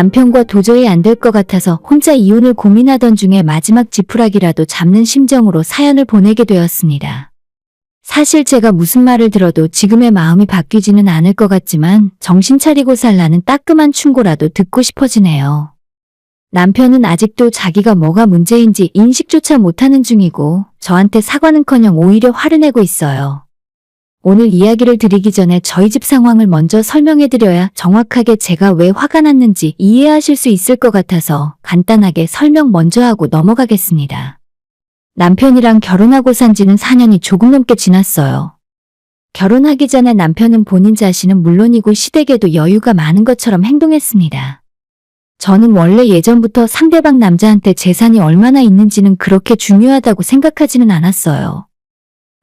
남편과 도저히 안 될 것 같아서 혼자 이혼을 고민하던 중에 마지막 지푸라기라도 잡는 심정으로 사연을 보내게 되었습니다. 사실 제가 무슨 말을 들어도 지금의 마음이 바뀌지는 않을 것 같지만 정신 차리고 살라는 따끔한 충고라도 듣고 싶어지네요. 남편은 아직도 자기가 뭐가 문제인지 인식조차 못하는 중이고 저한테 사과는커녕 오히려 화를 내고 있어요. 오늘 이야기를 드리기 전에 저희 집 상황을 먼저 설명해드려야 정확하게 제가 왜 화가 났는지 이해하실 수 있을 것 같아서 간단하게 설명 먼저 하고 넘어가겠습니다. 남편이랑 결혼하고 산 지는 4년이 조금 넘게 지났어요. 결혼하기 전에 남편은 본인 자신은 물론이고 시댁에도 여유가 많은 것처럼 행동했습니다. 저는 원래 예전부터 상대방 남자한테 재산이 얼마나 있는지는 그렇게 중요하다고 생각하지는 않았어요.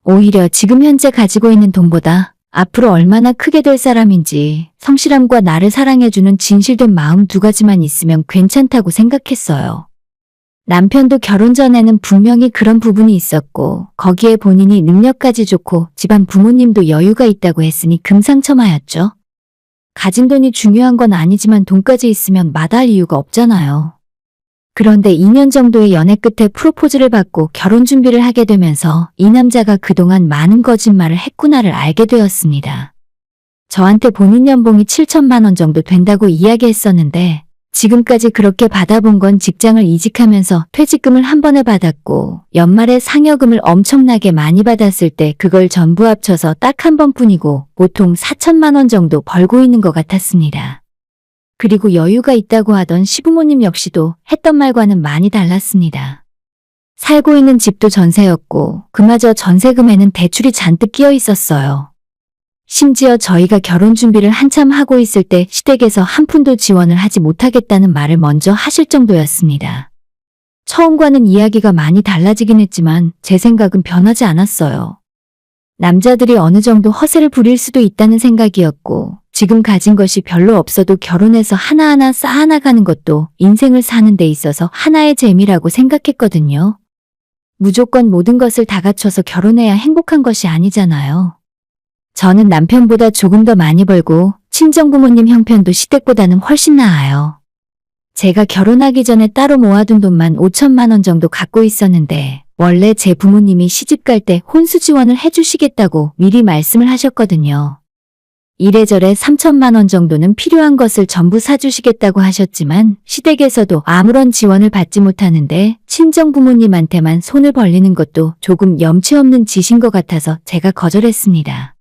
오히려 지금 현재 가지고 있는 돈보다 앞으로 얼마나 크게 될 사람인지 성실함과 나를 사랑해주는 진실된 마음 두 가지만 있으면 괜찮다고 생각했어요. 남편도 결혼 전에는 분명히 그런 부분이 있었고 거기에 본인이 능력까지 좋고 집안 부모님도 여유가 있다고 했으니 금상첨화였죠. 가진 돈이 중요한 건 아니지만 돈까지 있으면 마다할 이유가 없잖아요. 그런데 2년 정도의 연애 끝에 프로포즈를 받고 결혼 준비를 하게 되면서 이 남자가 그동안 많은 거짓말을 했구나를 알게 되었습니다. 저한테 본인 연봉이 7천만 원 정도 된다고 이야기했었는데 지금까지 그렇게 받아본 건 직장을 이직하면서 퇴직금을 한 번에 받았고 연말에 상여금을 엄청나게 많이 받았을 때 그걸 전부 합쳐서 딱 한 번뿐이고 보통 4천만 원 정도 벌고 있는 것 같았습니다. 그리고 여유가 있다고 하던 시부모님 역시도 했던 말과는 많이 달랐습니다. 살고 있는 집도 전세였고 그마저 전세금에는 대출이 잔뜩 끼어 있었어요. 심지어 저희가 결혼 준비를 한참 하고 있을 때 시댁에서 한 푼도 지원을 하지 못하겠다는 말을 먼저 하실 정도였습니다. 처음과는 이야기가 많이 달라지긴 했지만 제 생각은 변하지 않았어요. 남자들이 어느 정도 허세를 부릴 수도 있다는 생각이었고 지금 가진 것이 별로 없어도 결혼해서 하나하나 쌓아나가는 것도 인생을 사는 데 있어서 하나의 재미라고 생각했거든요. 무조건 모든 것을 다 갖춰서 결혼해야 행복한 것이 아니잖아요. 저는 남편보다 조금 더 많이 벌고 친정부모님 형편도 시댁보다는 훨씬 나아요. 제가 결혼하기 전에 따로 모아둔 돈만 5천만 원 정도 갖고 있었는데 원래 제 부모님이 시집 갈 때 혼수 지원을 해주시겠다고 미리 말씀을 하셨거든요. 이래저래 3천만 원 정도는 필요한 것을 전부 사주시겠다고 하셨지만 시댁에서도 아무런 지원을 받지 못하는데 친정부모님한테만 손을 벌리는 것도 조금 염치 없는 짓인 것 같아서 제가 거절했습니다.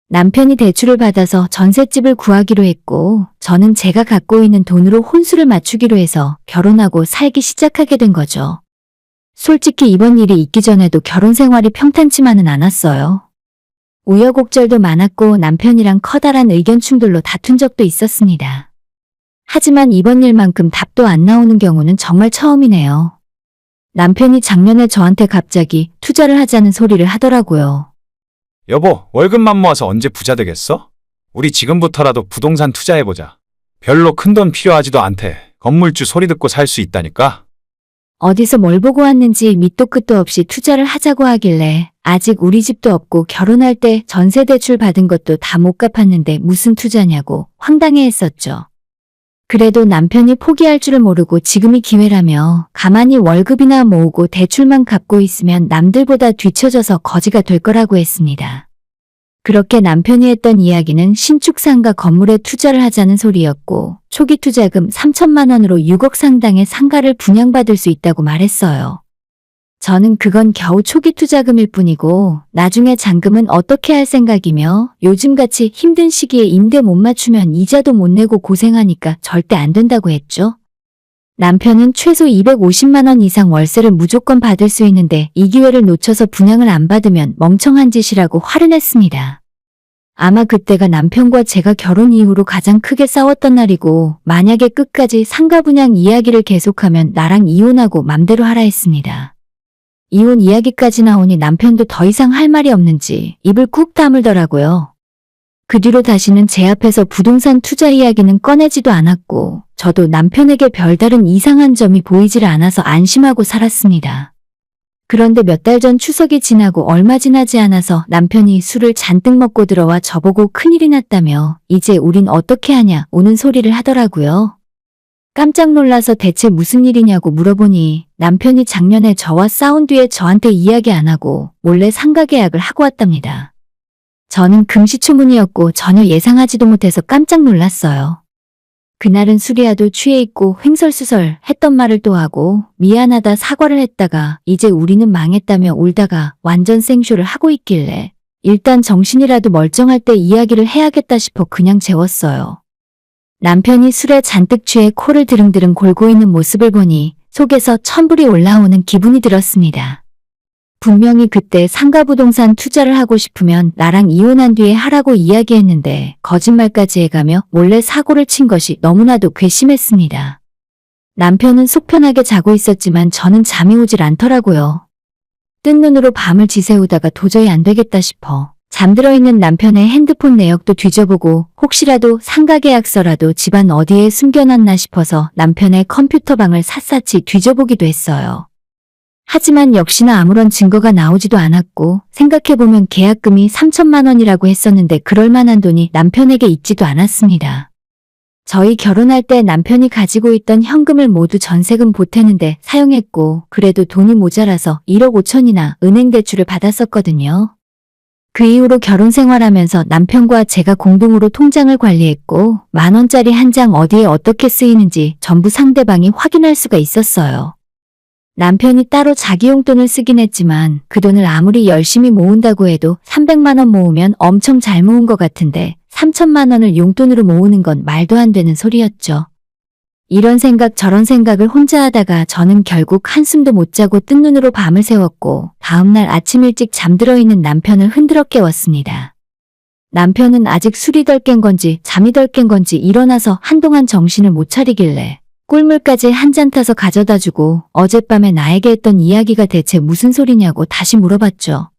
남편이 대출을 받아서 전셋집을 구하기로 했고 저는 제가 갖고 있는 돈으로 혼수를 맞추기로 해서 결혼하고 살기 시작하게 된 거죠. 솔직히 이번 일이 있기 전에도 결혼 생활이 평탄치만은 않았어요. 우여곡절도 많았고 남편이랑 커다란 의견 충돌로 다툰 적도 있었습니다. 하지만 이번 일만큼 답도 안 나오는 경우는 정말 처음이네요. 남편이 작년에 저한테 갑자기 투자를 하자는 소리를 하더라고요. 여보, 월급만 모아서 언제 부자 되겠어? 우리 지금부터라도 부동산 투자해보자. 별로 큰 돈 필요하지도 않대. 건물주 소리 듣고 살 수 있다니까. 어디서 뭘 보고 왔는지 밑도 끝도 없이 투자를 하자고 하길래 아직 우리 집도 없고 결혼할 때 전세 대출 받은 것도 다 못 갚았는데 무슨 투자냐고 황당해했었죠. 그래도 남편이 포기할 줄을 모르고 지금이 기회라며 가만히 월급이나 모으고 대출만 갚고 있으면 남들보다 뒤처져서 거지가 될 거라고 했습니다. 그렇게 남편이 했던 이야기는 신축 상가 건물에 투자를 하자는 소리였고 초기 투자금 3천만 원으로 6억 상당의 상가를 분양받을 수 있다고 말했어요. 저는 그건 겨우 초기 투자금일 뿐이고 나중에 잔금은 어떻게 할 생각이며 요즘같이 힘든 시기에 임대 못 맞추면 이자도 못 내고 고생하니까 절대 안 된다고 했죠. 남편은 최소 250만 원 이상 월세를 무조건 받을 수 있는데 이 기회를 놓쳐서 분양을 안 받으면 멍청한 짓이라고 화를 냈습니다. 아마 그때가 남편과 제가 결혼 이후로 가장 크게 싸웠던 날이고 만약에 끝까지 상가 분양 이야기를 계속하면 나랑 이혼하고 맘대로 하라 했습니다. 이혼 이야기까지 나오니 남편도 더 이상 할 말이 없는지 입을 꾹 다물더라고요. 그 뒤로 다시는 제 앞에서 부동산 투자 이야기는 꺼내지도 않았고 저도 남편에게 별다른 이상한 점이 보이질 않아서 안심하고 살았습니다. 그런데 몇 달 전 추석이 지나고 얼마 지나지 않아서 남편이 술을 잔뜩 먹고 들어와 저보고 큰일이 났다며 이제 우린 어떻게 하냐 오는 소리를 하더라고요. 깜짝 놀라서 대체 무슨 일이냐고 물어보니 남편이 작년에 저와 싸운 뒤에 저한테 이야기 안 하고 몰래 상가 계약을 하고 왔답니다. 저는 금시초문이었고 전혀 예상하지도 못해서 깜짝 놀랐어요. 그날은 술이라도 취해 있고 횡설수설 했던 말을 또 하고 미안하다 사과를 했다가 이제 우리는 망했다며 울다가 완전 생쇼를 하고 있길래 일단 정신이라도 멀쩡할 때 이야기를 해야겠다 싶어 그냥 재웠어요. 남편이 술에 잔뜩 취해 코를 드릉드릉 골고 있는 모습을 보니 속에서 천불이 올라오는 기분이 들었습니다. 분명히 그때 상가부동산 투자를 하고 싶으면 나랑 이혼한 뒤에 하라고 이야기했는데 거짓말까지 해가며 몰래 사고를 친 것이 너무나도 괘씸했습니다. 남편은 속 편하게 자고 있었지만 저는 잠이 오질 않더라고요. 뜬 눈으로 밤을 지새우다가 도저히 안 되겠다 싶어 잠들어 있는 남편의 핸드폰 내역도 뒤져보고 혹시라도 상가 계약서라도 집안 어디에 숨겨놨나 싶어서 남편의 컴퓨터 방을 샅샅이 뒤져보기도 했어요. 하지만 역시나 아무런 증거가 나오지도 않았고 생각해보면 계약금이 3천만 원이라고 했었는데 그럴 만한 돈이 남편에게 있지도 않았습니다. 저희 결혼할 때 남편이 가지고 있던 현금을 모두 전세금 보태는데 사용했고 그래도 돈이 모자라서 1억 5천이나 은행 대출을 받았었거든요. 그 이후로 결혼 생활하면서 남편과 제가 공동으로 통장을 관리했고 10,000원짜리 한 장 어디에 어떻게 쓰이는지 전부 상대방이 확인할 수가 있었어요. 남편이 따로 자기 용돈을 쓰긴 했지만 그 돈을 아무리 열심히 모은다고 해도 300만 원 모으면 엄청 잘 모은 것 같은데 3천만 원을 용돈으로 모으는 건 말도 안 되는 소리였죠. 이런 생각 저런 생각을 혼자 하다가 저는 결국 한숨도 못 자고 뜬 눈으로 밤을 새웠고 다음날 아침 일찍 잠들어 있는 남편을 흔들어 깨웠습니다. 남편은 아직 술이 덜 깬 건지 잠이 덜 깬 건지 일어나서 한동안 정신을 못 차리길래 꿀물까지 한 잔 타서 가져다 주고 어젯밤에 나에게 했던 이야기가 대체 무슨 소리냐고 다시 물어봤죠.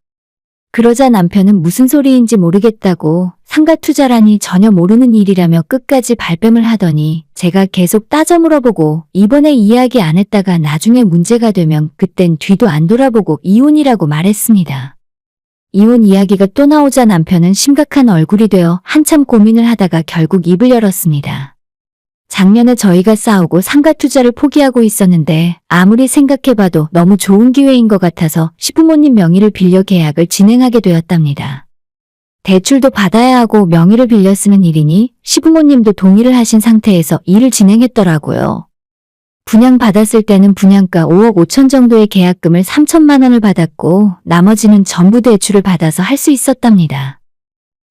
그러자 남편은 무슨 소리인지 모르겠다고 상가 투자라니 전혀 모르는 일이라며 끝까지 발뺌을 하더니 제가 계속 따져 물어보고 이번에 이야기 안 했다가 나중에 문제가 되면 그땐 뒤도 안 돌아보고 이혼이라고 말했습니다. 이혼 이야기가 또 나오자 남편은 심각한 얼굴이 되어 한참 고민을 하다가 결국 입을 열었습니다. 작년에 저희가 싸우고 상가 투자를 포기하고 있었는데 아무리 생각해봐도 너무 좋은 기회인 것 같아서 시부모님 명의를 빌려 계약을 진행하게 되었답니다. 대출도 받아야 하고 명의를 빌려 쓰는 일이니 시부모님도 동의를 하신 상태에서 일을 진행했더라고요. 분양받았을 때는 분양가 5억 5천 정도의 계약금을 3천만 원을 받았고 나머지는 전부 대출을 받아서 할 수 있었답니다.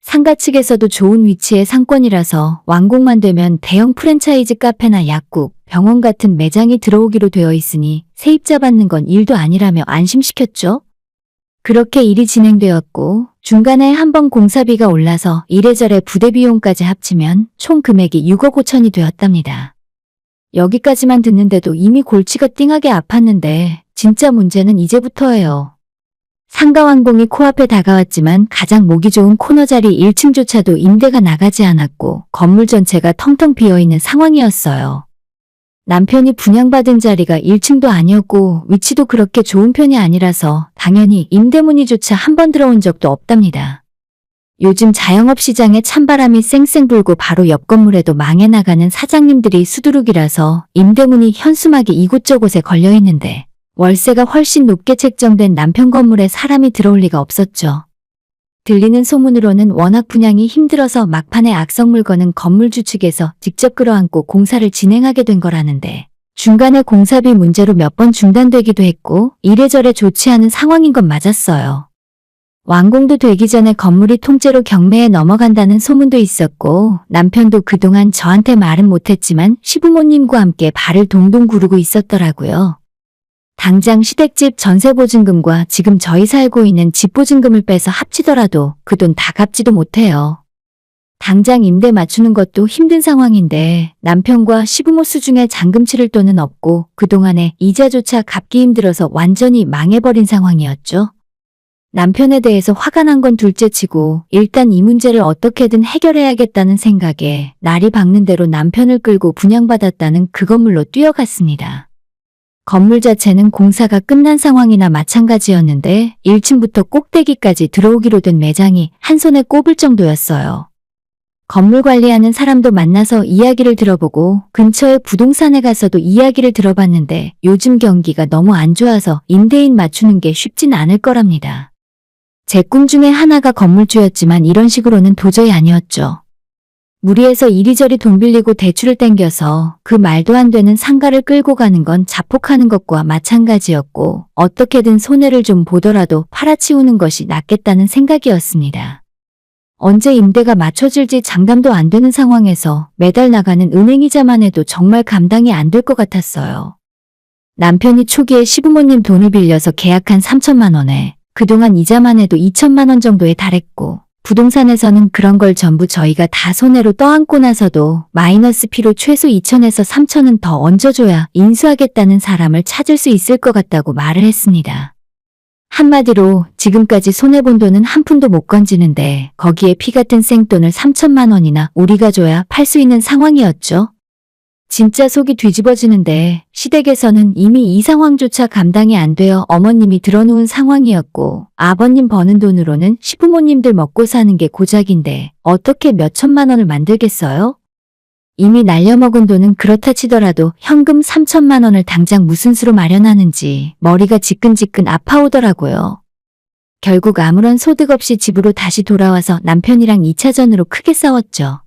상가 측에서도 좋은 위치의 상권이라서 완공만 되면 대형 프랜차이즈 카페나 약국, 병원 같은 매장이 들어오기로 되어 있으니 세입자 받는 건 일도 아니라며 안심시켰죠. 그렇게 일이 진행되었고 중간에 한번 공사비가 올라서 이래저래 부대 비용까지 합치면 총 금액이 6억 5천이 되었답니다. 여기까지만 듣는데도 이미 골치가 띵하게 아팠는데 진짜 문제는 이제부터예요. 상가 완공이 코앞에 다가왔지만 가장 모기 좋은 코너 자리 1층조차도 임대가 나가지 않았고 건물 전체가 텅텅 비어있는 상황이었어요. 남편이 분양받은 자리가 1층도 아니었고 위치도 그렇게 좋은 편이 아니라서 당연히 임대 문의조차 한 번 들어온 적도 없답니다. 요즘 자영업 시장에 찬바람이 쌩쌩 불고 바로 옆 건물에도 망해 나가는 사장님들이 수두룩이라서 임대 문의 현수막이 이곳저곳에 걸려있는데 월세가 훨씬 높게 책정된 남편 건물에 사람이 들어올 리가 없었죠. 들리는 소문으로는 워낙 분양이 힘들어서 막판에 악성 물건은 건물주 측에서 직접 끌어안고 공사를 진행하게 된 거라는데 중간에 공사비 문제로 몇 번 중단되기도 했고 이래저래 좋지 않은 상황인 건 맞았어요. 완공도 되기 전에 건물이 통째로 경매에 넘어간다는 소문도 있었고 남편도 그동안 저한테 말은 못했지만 시부모님과 함께 발을 동동 구르고 있었더라고요. 당장 시댁집 전세보증금과 지금 저희 살고 있는 집 보증금을 빼서 합치더라도 그 돈 다 갚지도 못해요. 당장 임대 맞추는 것도 힘든 상황인데 남편과 시부모 수중에 잔금 치를 돈은 없고 그동안에 이자조차 갚기 힘들어서 완전히 망해버린 상황이었죠. 남편에 대해서 화가 난 건 둘째치고 일단 이 문제를 어떻게든 해결해야겠다는 생각에 날이 밝는 대로 남편을 끌고 분양받았다는 그 건물로 뛰어갔습니다. 건물 자체는 공사가 끝난 상황이나 마찬가지였는데 1층부터 꼭대기까지 들어오기로 된 매장이 한 손에 꼽을 정도였어요. 건물 관리하는 사람도 만나서 이야기를 들어보고 근처의 부동산에 가서도 이야기를 들어봤는데 요즘 경기가 너무 안 좋아서 임대인 맞추는 게 쉽진 않을 거랍니다. 제 꿈 중에 하나가 건물주였지만 이런 식으로는 도저히 아니었죠. 무리해서 이리저리 돈 빌리고 대출을 땡겨서 그 말도 안 되는 상가를 끌고 가는 건 자폭하는 것과 마찬가지였고 어떻게든 손해를 좀 보더라도 팔아치우는 것이 낫겠다는 생각이었습니다. 언제 임대가 맞춰질지 장담도 안 되는 상황에서 매달 나가는 은행이자만 해도 정말 감당이 안 될 것 같았어요. 남편이 초기에 시부모님 돈을 빌려서 계약한 3천만 원에 그동안 이자만 해도 2천만 원 정도에 달했고 부동산에서는 그런 걸 전부 저희가 다 손해로 떠안고 나서도 마이너스 피로 최소 2천에서 3천은 더 얹어줘야 인수하겠다는 사람을 찾을 수 있을 것 같다고 말을 했습니다. 한마디로 지금까지 손해본 돈은 한 푼도 못 건지는데 거기에 피 같은 생돈을 3천만 원이나 우리가 줘야 팔 수 있는 상황이었죠. 진짜 속이 뒤집어지는데 시댁에서는 이미 이 상황조차 감당이 안 되어 어머님이 들어놓은 상황이었고 아버님 버는 돈으로는 시부모님들 먹고 사는 게 고작인데 어떻게 몇 천만 원을 만들겠어요? 이미 날려먹은 돈은 그렇다 치더라도 현금 3천만 원을 당장 무슨 수로 마련하는지 머리가 지끈지끈 아파오더라고요. 결국 아무런 소득 없이 집으로 다시 돌아와서 남편이랑 2차전으로 크게 싸웠죠.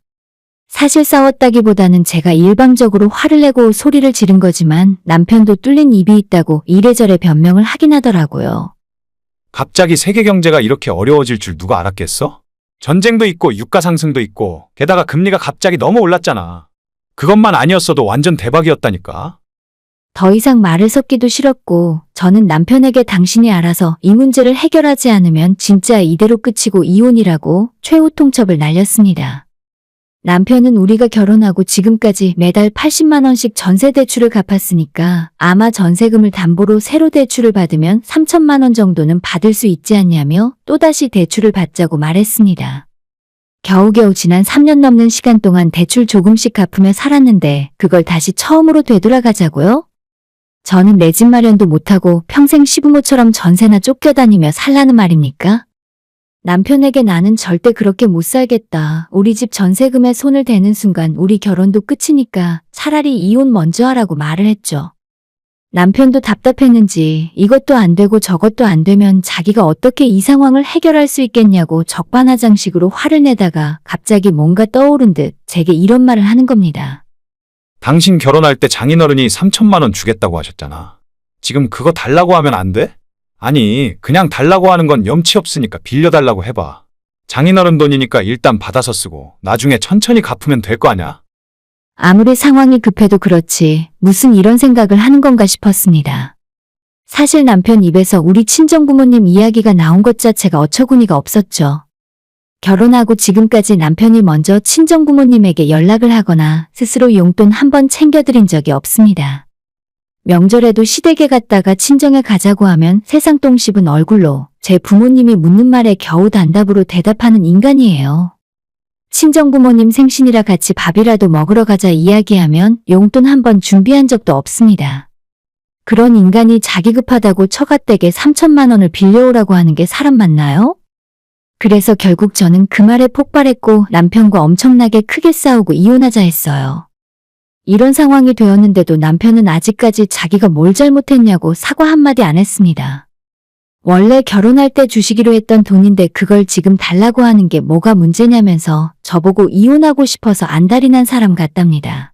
사실 싸웠다기보다는 제가 일방적으로 화를 내고 소리를 지른 거지만 남편도 뚫린 입이 있다고 이래저래 변명을 하긴 하더라고요. 갑자기 세계 경제가 이렇게 어려워질 줄 누가 알았겠어? 전쟁도 있고 유가 상승도 있고 게다가 금리가 갑자기 너무 올랐잖아. 그것만 아니었어도 완전 대박이었다니까. 더 이상 말을 섞기도 싫었고 저는 남편에게 당신이 알아서 이 문제를 해결하지 않으면 진짜 이대로 끝이고 이혼이라고 최후 통첩을 날렸습니다. 남편은 우리가 결혼하고 지금까지 매달 80만 원씩 전세 대출을 갚았으니까 아마 전세금을 담보로 새로 대출을 받으면 3천만 원 정도는 받을 수 있지 않냐며 또다시 대출을 받자고 말했습니다. 겨우겨우 지난 3년 넘는 시간 동안 대출 조금씩 갚으며 살았는데 그걸 다시 처음으로 되돌아가자고요? 저는 내 집 마련도 못하고 평생 시부모처럼 전세나 쫓겨다니며 살라는 말입니까? 남편에게 나는 절대 그렇게 못 살겠다. 우리 집 전세금에 손을 대는 순간 우리 결혼도 끝이니까 차라리 이혼 먼저 하라고 말을 했죠. 남편도 답답했는지 이것도 안 되고 저것도 안 되면 자기가 어떻게 이 상황을 해결할 수 있겠냐고 적반하장식으로 화를 내다가 갑자기 뭔가 떠오른 듯 제게 이런 말을 하는 겁니다. 당신 결혼할 때 장인어른이 3천만 원 주겠다고 하셨잖아. 지금 그거 달라고 하면 안 돼? 아니, 그냥 달라고 하는 건 염치 없으니까 빌려달라고 해봐. 장인어른 돈이니까 일단 받아서 쓰고 나중에 천천히 갚으면 될 거 아냐? 아무리 상황이 급해도 그렇지 무슨 이런 생각을 하는 건가 싶었습니다. 사실 남편 입에서 우리 친정부모님 이야기가 나온 것 자체가 어처구니가 없었죠. 결혼하고 지금까지 남편이 먼저 친정부모님에게 연락을 하거나 스스로 용돈 한 번 챙겨드린 적이 없습니다. 명절에도 시댁에 갔다가 친정에 가자고 하면 세상 똥 씹은 얼굴로 제 부모님이 묻는 말에 겨우 단답으로 대답하는 인간이에요. 친정부모님 생신이라 같이 밥이라도 먹으러 가자 이야기하면 용돈 한 번 준비한 적도 없습니다. 그런 인간이 자기 급하다고 처갓댁에 3천만 원을 빌려오라고 하는 게 사람 맞나요? 그래서 결국 저는 그 말에 폭발했고 남편과 엄청나게 크게 싸우고 이혼하자 했어요. 이런 상황이 되었는데도 남편은 아직까지 자기가 뭘 잘못했냐고 사과 한마디 안 했습니다. 원래 결혼할 때 주시기로 했던 돈인데 그걸 지금 달라고 하는 게 뭐가 문제냐면서 저보고 이혼하고 싶어서 안달이 난 사람 같답니다.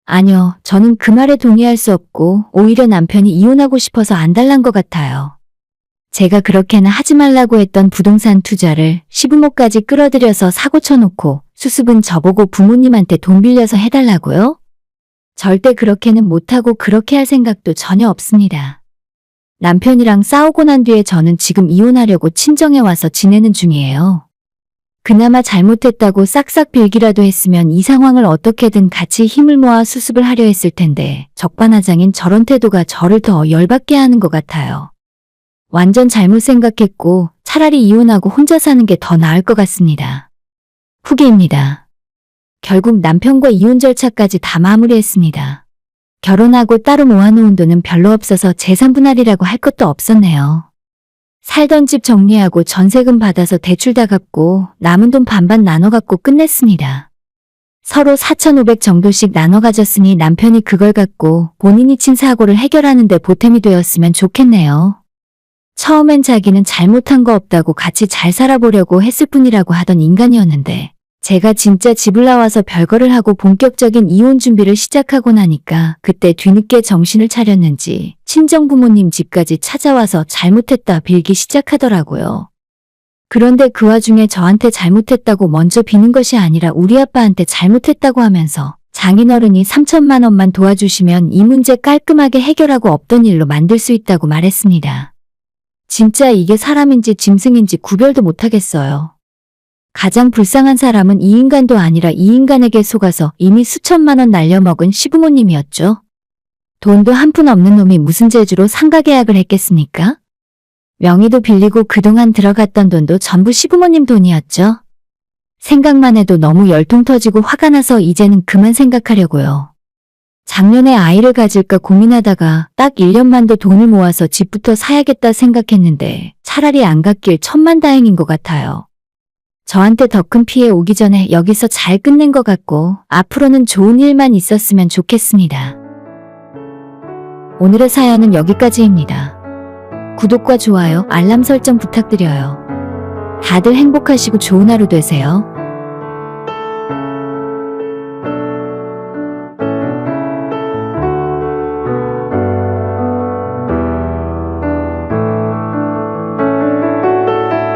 아니요, 저는 그 말에 동의할 수 없고 오히려 남편이 이혼하고 싶어서 안달난 것 같아요. 제가 그렇게는 하지 말라고 했던 부동산 투자를 시부모까지 끌어들여서 사고 쳐놓고 수습은 저보고 부모님한테 돈 빌려서 해달라고요? 절대 그렇게는 못하고 그렇게 할 생각도 전혀 없습니다. 남편이랑 싸우고 난 뒤에 저는 지금 이혼하려고 친정에 와서 지내는 중이에요. 그나마 잘못했다고 싹싹 빌기라도 했으면 이 상황을 어떻게든 같이 힘을 모아 수습을 하려 했을 텐데 적반하장인 저런 태도가 저를 더 열받게 하는 것 같아요. 완전 잘못 생각했고 차라리 이혼하고 혼자 사는 게 더 나을 것 같습니다. 후기입니다. 결국 남편과 이혼 절차까지 다 마무리했습니다. 결혼하고 따로 모아놓은 돈은 별로 없어서 재산 분할이라고 할 것도 없었네요. 살던 집 정리하고 전세금 받아서 대출 다 갚고 남은 돈 반반 나눠 갖고 끝냈습니다. 서로 4,500 정도씩 나눠 가졌으니 남편이 그걸 갖고 본인이 친 사고를 해결하는 데 보탬이 되었으면 좋겠네요. 처음엔 자기는 잘못한 거 없다고 같이 잘 살아보려고 했을 뿐이라고 하던 인간이었는데 제가 진짜 집을 나와서 별거를 하고 본격적인 이혼 준비를 시작하고 나니까 그때 뒤늦게 정신을 차렸는지 친정부모님 집까지 찾아와서 잘못했다 빌기 시작하더라고요. 그런데 그 와중에 저한테 잘못했다고 먼저 비는 것이 아니라 우리 아빠한테 잘못했다고 하면서 장인어른이 3천만 원만 도와주시면 이 문제 깔끔하게 해결하고 없던 일로 만들 수 있다고 말했습니다. 진짜 이게 사람인지 짐승인지 구별도 못하겠어요. 가장 불쌍한 사람은 이 인간도 아니라 이 인간에게 속아서 이미 수천만 원 날려먹은 시부모님이었죠. 돈도 한 푼 없는 놈이 무슨 재주로 상가 계약을 했겠습니까? 명의도 빌리고 그동안 들어갔던 돈도 전부 시부모님 돈이었죠. 생각만 해도 너무 열통 터지고 화가 나서 이제는 그만 생각하려고요. 작년에 아이를 가질까 고민하다가 딱 1년만 더 돈을 모아서 집부터 사야겠다 생각했는데 차라리 안 갔길 천만다행인 것 같아요. 저한테 더 큰 피해 오기 전에 여기서 잘 끝낸 것 같고 앞으로는 좋은 일만 있었으면 좋겠습니다. 오늘의 사연은 여기까지입니다. 구독과 좋아요, 알람 설정 부탁드려요. 다들 행복하시고 좋은 하루 되세요.